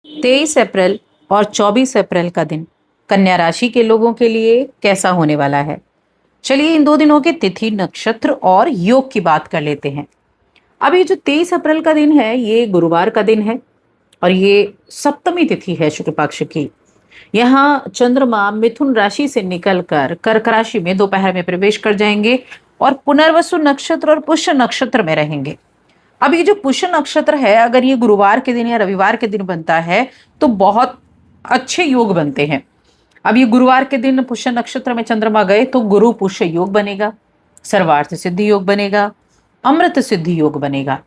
23 अप्रैल और 24 अप्रैल का दिन कन्या राशि के लोगों के लिए कैसा होने वाला है। चलिए इन 2 दिनों के तिथि, नक्षत्र और योग की बात कर लेते हैं। अब ये जो 23 अप्रैल का दिन है, ये गुरुवार का दिन है और ये सप्तमी तिथि है शुक्ल पक्ष की। यहाँ चंद्रमा मिथुन राशि से निकलकर कर्क राशि में दोपहर में प्रवेश कर जाएंगे और पुनर्वसु नक्षत्र और पुष्य नक्षत्र में रहेंगे। अब ये जो पुष्य नक्षत्र है, अगर ये गुरुवार के दिन या रविवार के दिन बनता है तो बहुत अच्छे योग बनते हैं। अब ये गुरुवार के दिन पुष्य नक्षत्र में चंद्रमा गए तो गुरु पुष्य योग बनेगा, सर्वार्थ सिद्धि योग बनेगा, अमृत सिद्धि योग बनेगा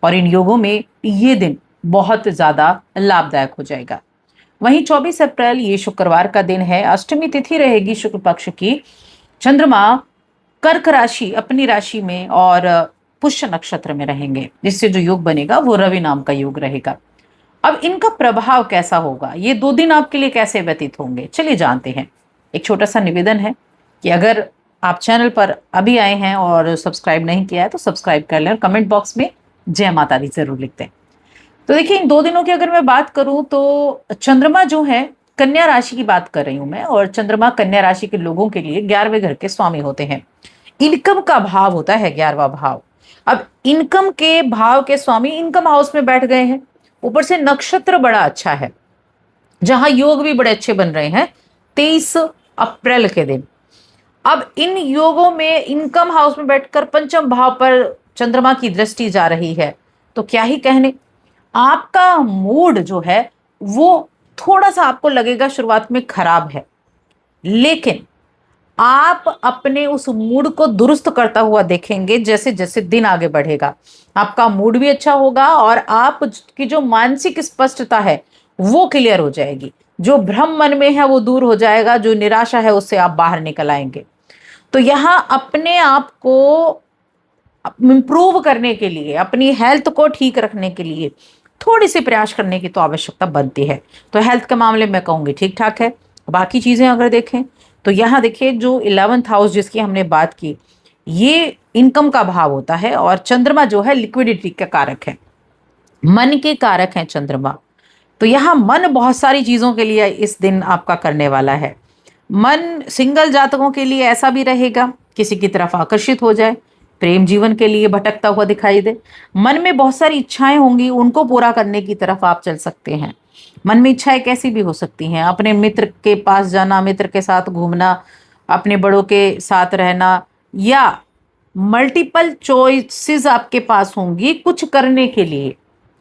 और इन योगों में ये दिन बहुत ज्यादा लाभदायक हो जाएगा। वहीं 24 अप्रैल ये शुक्रवार का दिन है, अष्टमी तिथि रहेगी शुक्ल पक्ष की। चंद्रमा कर्क राशि अपनी राशि में और पुष्य नक्षत्र में रहेंगे, जिससे जो योग बनेगा वो रवि नाम का योग रहेगा। अब इनका प्रभाव कैसा होगा, ये 2 दिन आपके लिए कैसे व्यतीत होंगे, चलिए जानते हैं। एक छोटा सा निवेदन है कि अगर आप चैनल पर अभी आए हैं और सब्सक्राइब नहीं किया है तो सब्सक्राइब कर लें और कमेंट बॉक्स में जय माता दी जरूर लिख दें। तो देखिए इन 2 दिनों की अगर मैं बात करूं तो चंद्रमा जो है, कन्या राशि की बात कर रही हूं मैं, और चंद्रमा कन्या राशि के लोगों के लिए 11वें घर के स्वामी होते हैं। इनकम का भाव होता है 11वां भाव। अब इनकम के भाव के स्वामी इनकम हाउस में बैठ गए हैं, ऊपर से नक्षत्र बड़ा अच्छा है, जहां योग भी बड़े अच्छे बन रहे हैं 23 अप्रैल के दिन। अब इन योगों में इनकम हाउस में बैठकर पंचम भाव पर चंद्रमा की दृष्टि जा रही है, तो क्या ही कहने। आपका मूड जो है वो थोड़ा सा आपको लगेगा शुरुआत में खराब है, लेकिन आप अपने उस मूड को दुरुस्त करता हुआ देखेंगे जैसे जैसे दिन आगे बढ़ेगा। आपका मूड भी अच्छा होगा और आपकी जो मानसिक स्पष्टता है वो क्लियर हो जाएगी। जो भ्रम मन में है वो दूर हो जाएगा, जो निराशा है उससे आप बाहर निकल आएंगे। तो यहाँ अपने आप को इम्प्रूव करने के लिए, अपनी हेल्थ को ठीक रखने के लिए थोड़ी सी प्रयास करने की तो आवश्यकता बनती है। तो हेल्थ के मामले में कहूंगी ठीक ठाक है। बाकी चीजें अगर देखें तो यहाँ देखिए जो 11th हाउस जिसकी हमने बात की, ये इनकम का भाव होता है और चंद्रमा जो है लिक्विडिटी का कारक है, मन के कारक है चंद्रमा। तो यहाँ मन बहुत सारी चीजों के लिए इस दिन आपका करने वाला है। मन सिंगल जातकों के लिए ऐसा भी रहेगा, किसी की तरफ आकर्षित हो जाए, प्रेम जीवन के लिए भटकता हुआ दिखाई दे। मन में बहुत सारी इच्छाएं होंगी, उनको पूरा करने की तरफ आप चल सकते हैं। मन में इच्छाएं कैसी भी हो सकती हैं, अपने मित्र के पास जाना, मित्र के साथ घूमना, अपने बड़ों के साथ रहना, या मल्टीपल चॉइसेस आपके पास होंगी कुछ करने के लिए।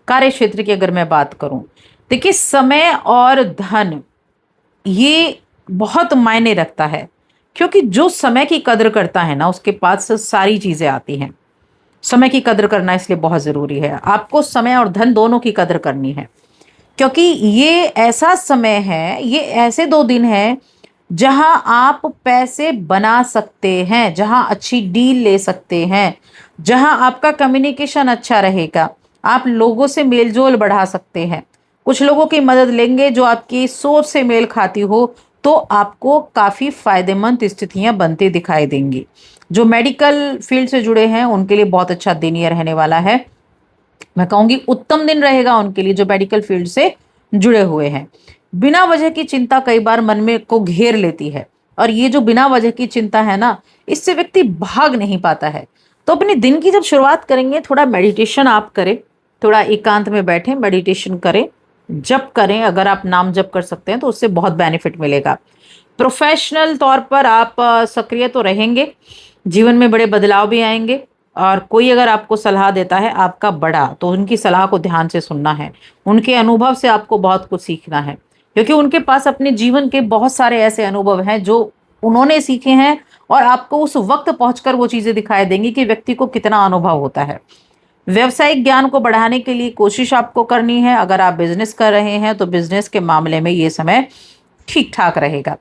कार्य क्षेत्र की अगर मैं बात करूं, देखिए समय और धन ये बहुत मायने रखता है, क्योंकि जो समय की कदर करता है ना उसके पास सारी चीजें आती हैं। समय की कदर करना इसलिए बहुत जरूरी है, आपको समय और धन दोनों की कदर करनी है, क्योंकि ये ऐसा समय है, ये ऐसे 2 दिन हैं जहां आप पैसे बना सकते हैं, जहां अच्छी डील ले सकते हैं, जहां आपका कम्युनिकेशन अच्छा रहेगा, आप लोगों से मेलजोल बढ़ा सकते हैं। कुछ लोगों की मदद लेंगे जो आपकी सोच से मेल खाती हो, तो आपको काफी फायदेमंद स्थितियां बनती दिखाई देंगी। जो मेडिकल फील्ड से जुड़े हैं उनके लिए बहुत अच्छा दिन ये रहने वाला है। मैं कहूंगी उत्तम दिन रहेगा उनके लिए जो मेडिकल फील्ड से जुड़े हुए हैं। बिना वजह की चिंता कई बार मन में को घेर लेती है, और ये जो बिना वजह की चिंता है ना, इससे व्यक्ति भाग नहीं पाता है। तो अपने दिन की जब शुरुआत करेंगे, थोड़ा मेडिटेशन आप करें, थोड़ा एकांत में बैठें, मेडिटेशन करें, जप करें। अगर आप नाम जप कर सकते हैं तो उससे बहुत बेनिफिट मिलेगा। प्रोफेशनल तौर पर आप सक्रिय तो रहेंगे, जीवन में बड़े बदलाव भी आएंगे। और कोई अगर आपको सलाह देता है आपका बड़ा, तो उनकी सलाह को ध्यान से सुनना है, उनके अनुभव से आपको बहुत कुछ सीखना है, क्योंकि उनके पास अपने जीवन के बहुत सारे ऐसे अनुभव हैं जो उन्होंने सीखे हैं, और आपको उस वक्त पहुंचकर वो चीजें दिखाई देंगी कि व्यक्ति को कितना अनुभव होता है। व्यवसायिक ज्ञान को बढ़ाने के लिए कोशिश आपको करनी है। अगर आप बिजनेस कर रहे हैं तो बिजनेस के मामले में ये समय ठीक ठाक रहेगा।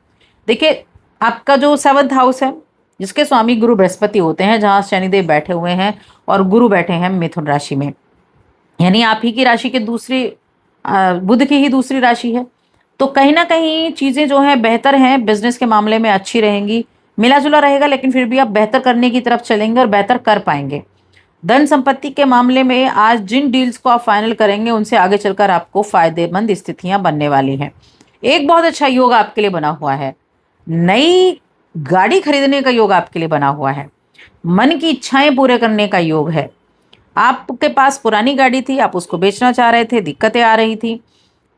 देखिए आपका जो 7th हाउस है, जिसके स्वामी गुरु बृहस्पति होते हैं, जहां शनिदेव बैठे हुए हैं और गुरु बैठे हैं मिथुन राशि में, यानी आप ही की राशि के दूसरी, बुध की ही दूसरी राशि है। तो कहीं ना कहीं चीजें जो है बेहतर हैं, बिजनेस के मामले में अच्छी रहेंगी, मिला जुला रहेगा, लेकिन फिर भी आप बेहतर करने की तरफ चलेंगे और बेहतर कर पाएंगे। धन संपत्ति के मामले में आज जिन डील्स को आप फाइनल करेंगे उनसे आगे चलकर आपको फायदेमंद स्थितियां बनने वाली हैं। एक बहुत अच्छा योग आपके लिए बना हुआ है। नई गाड़ी खरीदने का योग आपके लिए बना हुआ है। मन की इच्छाएं पूरे करने का योग है। आपके पास पुरानी गाड़ी थी, आप उसको बेचना चाह रहे थे, दिक्कतें आ रही थी,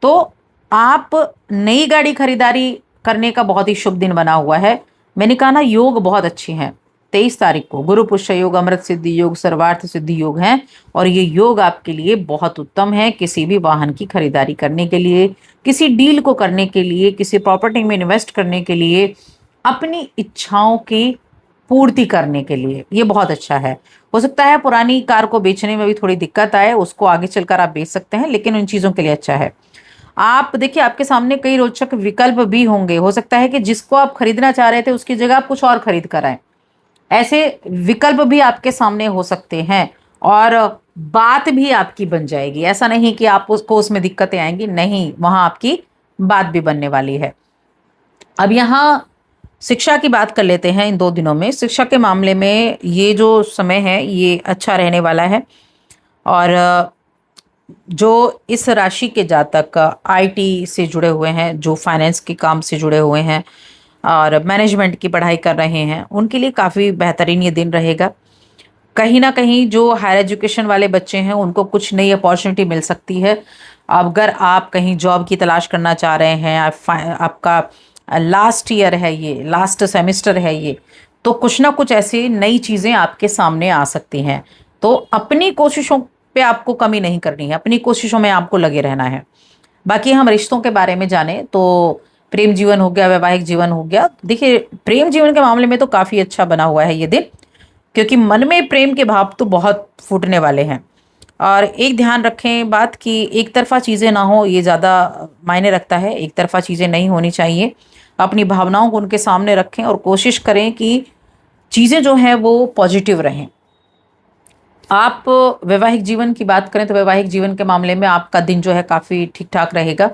तो आप नई गाड़ी खरीदारी करने का बहुत ही शुभ दिन बना हुआ है। मैंने कहा ना, योग बहुत अच्छे हैं। 23 तारीख को गुरु पुष्य योग, अमृत सिद्धि योग, सर्वार्थ सिद्धि योग हैं और ये योग आपके लिए बहुत उत्तम है। किसी भी वाहन की खरीदारी करने के लिए, किसी डील को करने के लिए, किसी प्रॉपर्टी में इन्वेस्ट करने के लिए, अपनी इच्छाओं की पूर्ति करने के लिए ये बहुत अच्छा है। हो सकता है पुरानी कार को बेचने में भी थोड़ी दिक्कत आए, उसको आगे चलकर आप बेच सकते हैं, लेकिन उन चीज़ों के लिए अच्छा है। आप देखिए, आपके सामने कई रोचक विकल्प भी होंगे। हो सकता है कि जिसको आप खरीदना चाह रहे थे उसकी जगह आप कुछ और खरीद कर आए। ऐसे विकल्प भी आपके सामने हो सकते हैं और बात भी आपकी बन जाएगी। ऐसा नहीं कि आप उसको उसमें दिक्कतें आएंगी, नहीं, वहां आपकी बात भी बनने वाली है। अब यहाँ शिक्षा की बात कर लेते हैं। इन 2 दिनों में शिक्षा के मामले में ये जो समय है ये अच्छा रहने वाला है। और जो इस राशि के जातक आईटी से जुड़े हुए हैं, जो फाइनेंस के काम से जुड़े हुए हैं और मैनेजमेंट की पढ़ाई कर रहे हैं, उनके लिए काफ़ी बेहतरीन ये दिन रहेगा। कहीं ना कहीं जो हायर एजुकेशन वाले बच्चे हैं उनको कुछ नई अपॉर्चुनिटी मिल सकती है। अगर आप कहीं जॉब की तलाश करना चाह रहे हैं, आपका लास्ट ईयर है, ये लास्ट सेमेस्टर है ये, तो कुछ ना कुछ ऐसी नई चीज़ें आपके सामने आ सकती हैं। तो अपनी कोशिशों पे आपको कमी नहीं करनी है, अपनी कोशिशों में आपको लगे रहना है। बाकी हम रिश्तों के बारे में जाने तो प्रेम जीवन हो गया, वैवाहिक जीवन हो गया। देखिए, प्रेम जीवन के मामले में तो काफ़ी अच्छा बना हुआ है ये दिन, क्योंकि मन में प्रेम के भाव तो बहुत फूटने वाले हैं। और एक ध्यान रखें बात कि एक तरफा चीज़ें ना हो, ये ज़्यादा मायने रखता है। एक तरफा चीज़ें नहीं होनी चाहिए। अपनी भावनाओं को उनके सामने रखें और कोशिश करें कि चीज़ें जो हैं वो पॉजिटिव रहें। आप वैवाहिक जीवन की बात करें तो वैवाहिक जीवन के मामले में आपका दिन जो है काफ़ी ठीक ठाक रहेगा।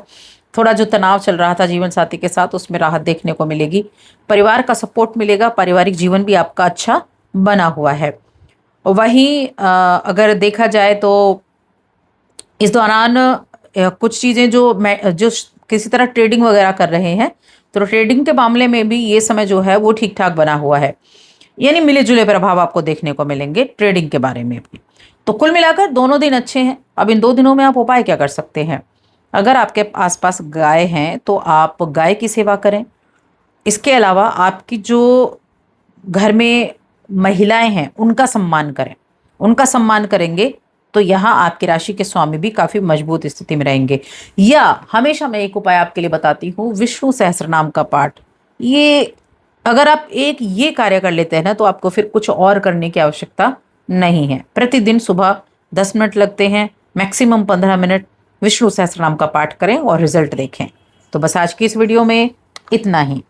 थोड़ा जो तनाव चल रहा था जीवन साथी के साथ, उसमें राहत देखने को मिलेगी। परिवार का सपोर्ट मिलेगा, पारिवारिक जीवन भी आपका अच्छा बना हुआ है। वहीं अगर देखा जाए तो इस दौरान कुछ चीज़ें जो किसी तरह ट्रेडिंग वगैरह कर रहे हैं, तो ट्रेडिंग के मामले में भी ये समय जो है वो ठीक ठाक बना हुआ है। यानी मिले जुले प्रभाव आपको देखने को मिलेंगे ट्रेडिंग के बारे में भी। तो कुल मिलाकर दोनों दिन अच्छे हैं। अब इन 2 दिनों में आप उपाय क्या कर सकते हैं? अगर आपके आसपास गाय हैं तो आप गाय की सेवा करें। इसके अलावा आपकी जो घर में महिलाएं हैं उनका सम्मान करें। उनका सम्मान करेंगे तो यहाँ आपकी राशि के स्वामी भी काफी मजबूत स्थिति में रहेंगे। या हमेशा मैं एक उपाय आपके लिए बताती हूँ, विष्णु सहस्त्रनाम का पाठ। ये अगर आप एक ये कार्य कर लेते हैं ना, तो आपको फिर कुछ और करने की आवश्यकता नहीं है। प्रतिदिन सुबह 10 मिनट लगते हैं, मैक्सिमम 15 मिनट विष्णु सहस्त्रनाम का पाठ करें और रिजल्ट देखें। तो बस आज की इस वीडियो में इतना ही।